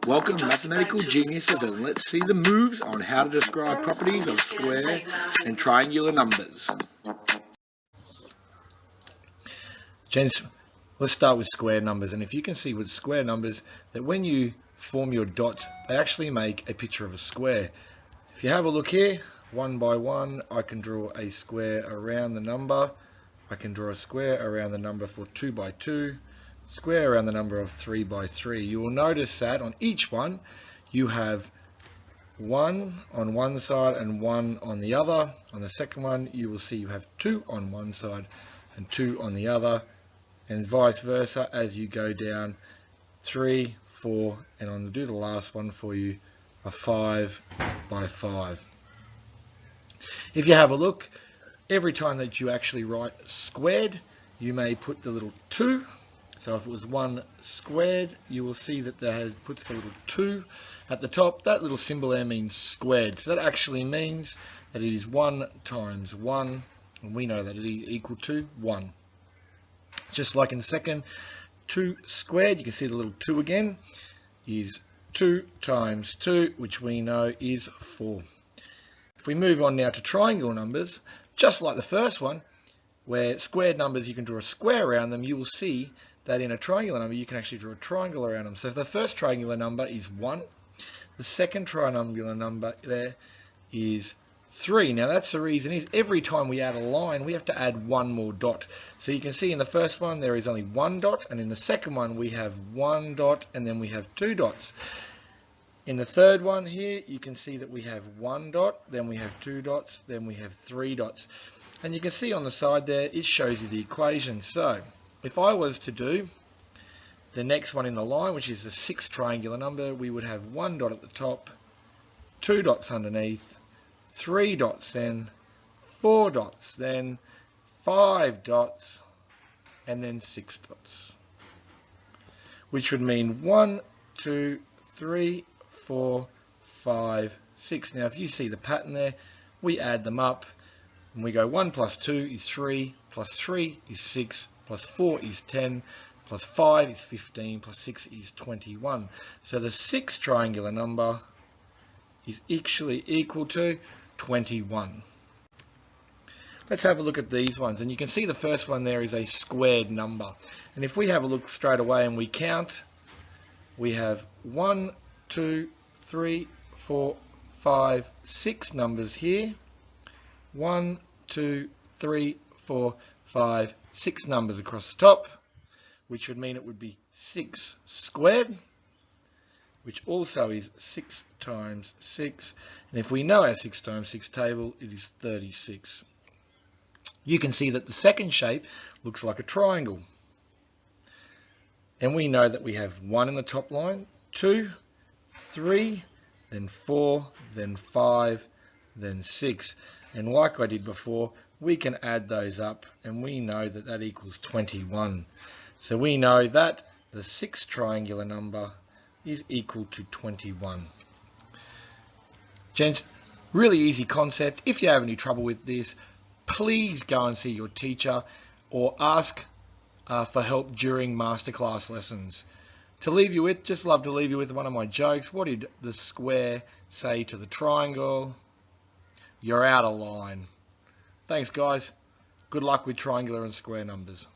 Welcome, mathematical geniuses, and let's see the moves on how to describe properties of square and triangular numbers. Gents, let's start with square numbers. And if you can see with square numbers that when you form your dots, they actually make a picture of a square. If you have a look here, one by one, I can draw a square around the number. I can draw a square around the number for 2 by 2, square around the number of 3 by 3. You will notice that on each one you have 1 on one side and 1 on the other. On the second one you will see you have 2 on one side and 2 on the other, and vice versa as you go down 3, 4, and I'll do the last one for you, a 5 by 5. If you have a look, every time that you actually write squared, you may put the little 2. So if it was 1 squared, you will see that that puts a little 2 at the top. That little symbol there means squared. So that actually means that it is 1 times 1, and we know that it is equal to 1. Just like in the second, 2 squared, you can see the little 2 again, is 2 times 2, which we know is 4. If we move on now to triangle numbers, just like the first one, where squared numbers you can draw a square around them, you will see that in a triangular number you can actually draw a triangle around them. So if the first triangular number is 1, the second triangular number there is 3. Now that's the reason is every time we add a line we have to add one more dot. So you can see in the first one there is only 1 dot, and in the second one we have 1 dot, and then we have 2 dots. In the third one here you can see that we have 1 dot, then we have 2 dots, then we have 3 dots. And you can see on the side there it shows you the equation. So if I was to do the next one in the line, which is the 6th triangular number, we would have 1 dot at the top, 2 dots underneath, 3 dots, then 4 dots, then 5 dots, and then 6 dots, which would mean 1, 2, 3, 4, 5, 6. Now if you see the pattern there, we add them up and we go 1 plus 2 is 3, plus 3 is 6, plus 4 is 10, plus 5 is 15, plus 6 is 21. So the 6th triangular number is actually equal to 21. Let's have a look at these ones, and you can see the first one there is a squared number. And if we have a look straight away and we count, we have 1, 2, 3, 4, 5, 6 numbers here. 1, 2, 3, 4, 5, 6 numbers across the top, which would mean it would be 6 squared, which also is 6 times 6. And if we know our 6 times 6 table, it is 36. You can see that the second shape looks like a triangle. And we know that we have 1 in the top line, 2, 3, then 4, then 5, then 6. And like I did before, we can add those up and we know that that equals 21. So we know that the 6th triangular number is equal to 21. Gents, really easy concept. If you have any trouble with this, please go and see your teacher or ask for help during masterclass lessons. To leave you with, just love to leave you with one of my jokes. What did the square say to the triangle? You're out of line. Thanks guys. Good luck with triangular and square numbers.